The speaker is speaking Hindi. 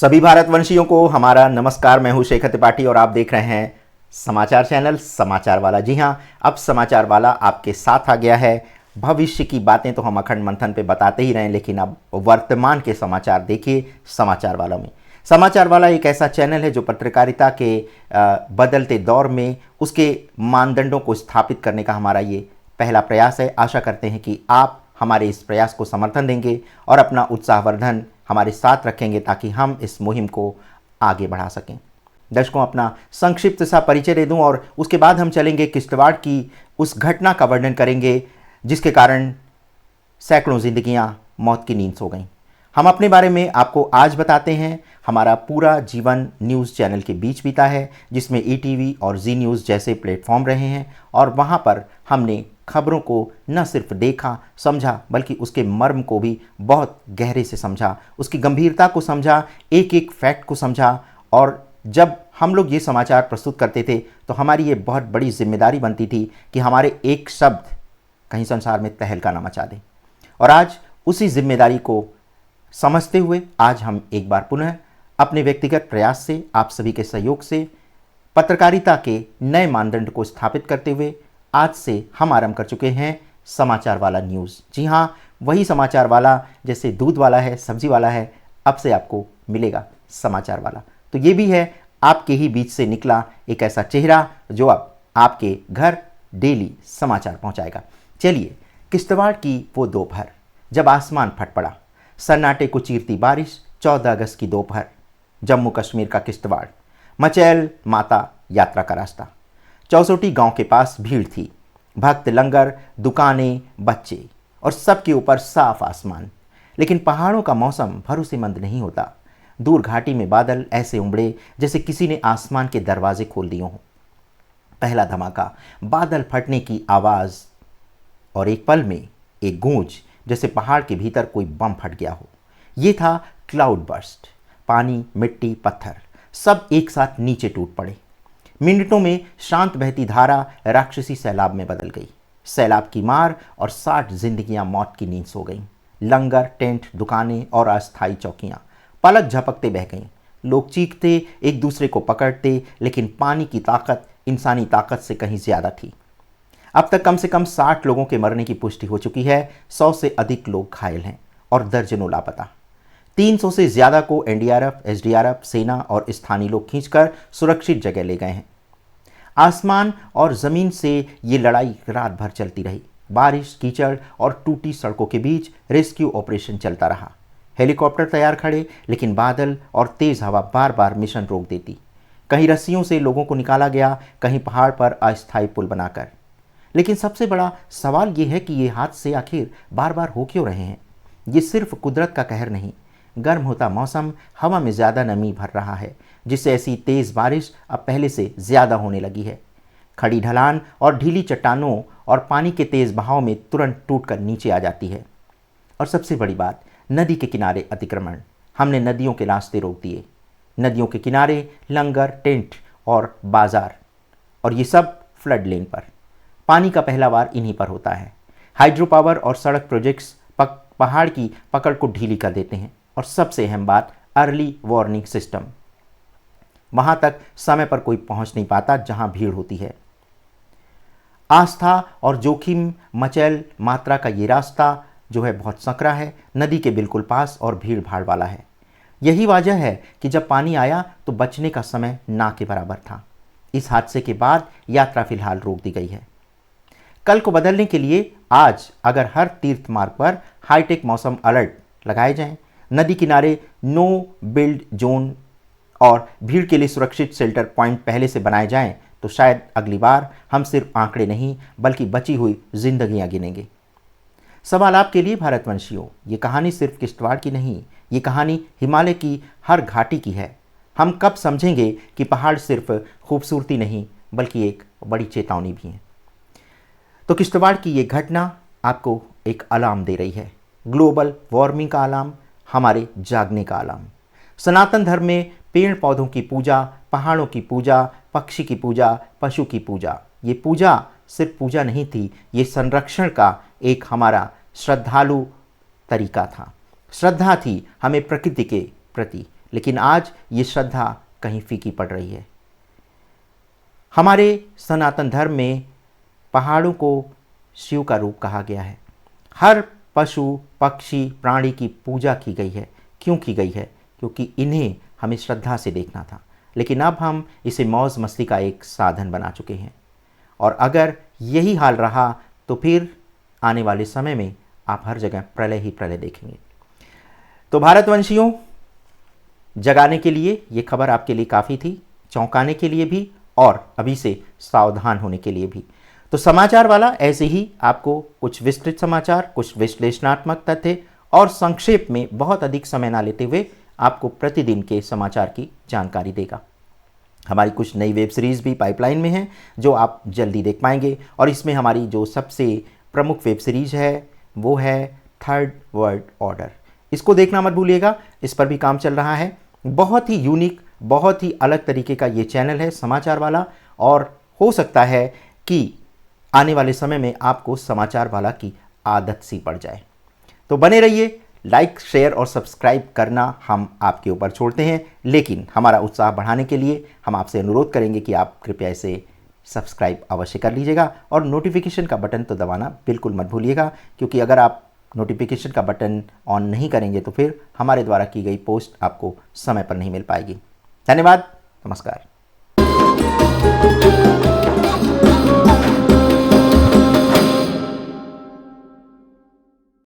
सभी भारतवंशियों को हमारा नमस्कार। मैं हूं शेखर त्रिपाठी और आप देख रहे हैं समाचार चैनल समाचार वाला। जी हां, अब समाचार वाला आपके साथ आ गया है। भविष्य की बातें तो हम अखंड मंथन पे बताते ही रहे, लेकिन अब वर्तमान के समाचार देखिए समाचार वाला में। समाचार वाला एक ऐसा चैनल है जो पत्रकारिता के बदलते दौर में उसके मानदंडों को स्थापित करने का हमारा ये पहला प्रयास है। आशा करते हैं कि आप हमारे इस प्रयास को समर्थन देंगे और अपना उत्साहवर्धन हमारे साथ रखेंगे ताकि हम इस मुहिम को आगे बढ़ा सकें। दर्शकों, अपना संक्षिप्त सा परिचय दे दूं और उसके बाद हम चलेंगे किश्तवाड़ की उस घटना का वर्णन करेंगे जिसके कारण सैकड़ों जिंदगियां मौत की नींद सो गईं। हम अपने बारे में आपको आज बताते हैं। हमारा पूरा जीवन न्यूज़ चैनल के बीच बीता है, जिसमें ईटीवी और जी न्यूज़ जैसे प्लेटफॉर्म रहे हैं और वहां पर हमने खबरों को न सिर्फ देखा समझा बल्कि उसके मर्म को भी बहुत गहरे से समझा, उसकी गंभीरता को समझा, एक एक फैक्ट को समझा। और जब हम लोग ये समाचार प्रस्तुत करते थे तो हमारी ये बहुत बड़ी जिम्मेदारी बनती थी कि हमारे एक शब्द कहीं संसार में तहलका न मचा दे। और आज उसी जिम्मेदारी को समझते हुए आज हम एक बार पुनः अपने व्यक्तिगत प्रयास से, आप सभी के सहयोग से, पत्रकारिता के नए मानदंड को स्थापित करते हुए आज से हम आरंभ कर चुके हैं समाचार वाला न्यूज़। जी हाँ, वही समाचार वाला जैसे दूध वाला है, सब्जी वाला है, अब से आपको मिलेगा समाचार वाला। तो ये भी है आपके ही बीच से निकला एक ऐसा चेहरा जो अब आपके घर डेली समाचार पहुंचाएगा। चलिए, किश्तवाड़ की वो दोपहर जब आसमान फट पड़ा, सन्नाटे को चीरती बारिश, 14 अगस्त की दोपहर, जम्मू कश्मीर का किश्तवाड़, मचैल माता यात्रा का रास्ता। चौसोटी गांव के पास भीड़ थी, भक्त, लंगर, दुकानें, बच्चे और सबके ऊपर साफ आसमान। लेकिन पहाड़ों का मौसम भरोसेमंद नहीं होता। दूर घाटी में बादल ऐसे उमड़े जैसे किसी ने आसमान के दरवाजे खोल दिए हों। पहला धमाका, बादल फटने की आवाज़ और एक पल में एक गूंज जैसे पहाड़ के भीतर कोई बम फट गया हो। ये था क्लाउड बर्स्ट। पानी, मिट्टी, पत्थर सब एक साथ नीचे टूट पड़े। मिनटों में शांत बहती धारा राक्षसी सैलाब में बदल गई। सैलाब की मार और 60 जिंदगियां मौत की नींद सो गईं। लंगर, टेंट, दुकानें और अस्थायी चौकियां पलक झपकते बह गईं। लोग चीखते, एक दूसरे को पकड़ते, लेकिन पानी की ताकत इंसानी ताकत से कहीं ज्यादा थी। अब तक कम से कम 60 लोगों के मरने की पुष्टि हो चुकी है। 100 से अधिक लोग घायल हैं और दर्जनों लापता। 300 से ज्यादा को एनडीआरएफ, एसडीआरएफ, सेना और स्थानीय लोग खींचकर सुरक्षित जगह ले गए हैं। आसमान और जमीन से ये लड़ाई रात भर चलती रही। बारिश, कीचड़ और टूटी सड़कों के बीच रेस्क्यू ऑपरेशन चलता रहा। हेलीकॉप्टर तैयार खड़े, लेकिन बादल और तेज हवा बार बार मिशन रोक देती। कहीं रस्सियों से लोगों को निकाला गया, कहीं पहाड़ पर अस्थायी पुल बनाकर। लेकिन सबसे बड़ा सवाल ये है कि ये हादसे आखिर बार बार हो क्यों रहे हैं। ये सिर्फ कुदरत का कहर नहीं, गर्म होता मौसम, हवा में ज़्यादा नमी भर रहा है, जिससे ऐसी तेज़ बारिश अब पहले से ज़्यादा होने लगी है। खड़ी ढलान और ढीली चट्टानों और पानी के तेज़ बहाव में तुरंत टूटकर नीचे आ जाती है। और सबसे बड़ी बात, नदी के किनारे अतिक्रमण। हमने नदियों के रास्ते रोक दिए। नदियों के किनारे लंगर, टेंट और बाजार, और ये सब फ्लड लेन पर। पानी का पहला वार इन्हीं पर होता है। हाइड्रो पावर और सड़क प्रोजेक्ट्स पहाड़ की पकड़ को ढीली कर देते हैं। और सबसे अहम बात, अर्ली वार्निंग सिस्टम। वहां तक समय पर कोई पहुंच नहीं पाता जहां भीड़ होती है। आस्था और जोखिम, मचैल मात्रा का ये रास्ता जो है बहुत संकरा है, नदी के बिल्कुल पास और भीड़ भाड़ वाला है। यही वजह है कि जब पानी आया तो बचने का समय ना के बराबर था। इस हादसे के बाद यात्रा फिलहाल रोक दी गई है। कल को बदलने के लिए आज अगर हर तीर्थ मार्ग पर हाईटेक मौसम अलर्ट लगाए जाएं, नदी किनारे नो बिल्ड जोन और भीड़ के लिए सुरक्षित शेल्टर पॉइंट पहले से बनाए जाएं, तो शायद अगली बार हम सिर्फ आंकड़े नहीं बल्कि बची हुई जिंदगियां गिनेंगे। सवाल आपके लिए भारतवंशियों, ये कहानी सिर्फ किश्तवाड़ की नहीं, ये कहानी हिमालय की हर घाटी की है। हम कब समझेंगे कि पहाड़ सिर्फ खूबसूरती नहीं बल्कि एक बड़ी चेतावनी भी है। तो किश्तवाड़ की ये घटना आपको एक अलार्म दे रही है, ग्लोबल वार्मिंग का अलार्म, हमारे जागने का अलार्म। सनातन धर्म में पेड़ पौधों की पूजा, पहाड़ों की पूजा, पक्षी की पूजा, पशु की पूजा, ये पूजा सिर्फ पूजा नहीं थी, ये संरक्षण का एक हमारा श्रद्धालु तरीका था। श्रद्धा थी हमें प्रकृति के प्रति, लेकिन आज ये श्रद्धा कहीं फीकी पड़ रही है। हमारे सनातन धर्म में पहाड़ों को शिव का रूप कहा गया है। हर पशु पक्षी प्राणी की पूजा की गई है। क्यों की गई है? क्योंकि इन्हें हमें श्रद्धा से देखना था, लेकिन अब हम इसे मौज मस्ती का एक साधन बना चुके हैं। और अगर यही हाल रहा तो फिर आने वाले समय में आप हर जगह प्रलय ही प्रलय देखेंगे। तो भारतवंशियों, जगाने के लिए ये खबर आपके लिए काफ़ी थी, चौंकाने के लिए भी और अभी से सावधान होने के लिए भी। तो समाचार वाला ऐसे ही आपको कुछ विस्तृत समाचार, कुछ विश्लेषणात्मक तथ्य और संक्षेप में बहुत अधिक समय ना लेते हुए आपको प्रतिदिन के समाचार की जानकारी देगा। हमारी कुछ नई वेब सीरीज़ भी पाइपलाइन में हैं जो आप जल्दी देख पाएंगे, और इसमें हमारी जो सबसे प्रमुख वेब सीरीज़ है वो है थर्ड वर्ल्ड ऑर्डर। इसको देखना मत भूलिएगा, इस पर भी काम चल रहा है। बहुत ही यूनिक, बहुत ही अलग तरीके का ये चैनल है समाचार वाला, और हो सकता है कि आने वाले समय में आपको समाचार वाला की आदत सी पड़ जाए। तो बने रहिए, लाइक शेयर और सब्सक्राइब करना हम आपके ऊपर छोड़ते हैं, लेकिन हमारा उत्साह बढ़ाने के लिए हम आपसे अनुरोध करेंगे कि आप कृपया इसे सब्सक्राइब अवश्य कर लीजिएगा और नोटिफिकेशन का बटन तो दबाना बिल्कुल मत भूलिएगा, क्योंकि अगर आप नोटिफिकेशन का बटन ऑन नहीं करेंगे तो फिर हमारे द्वारा की गई पोस्ट आपको समय पर नहीं मिल पाएगी। धन्यवाद, नमस्कार।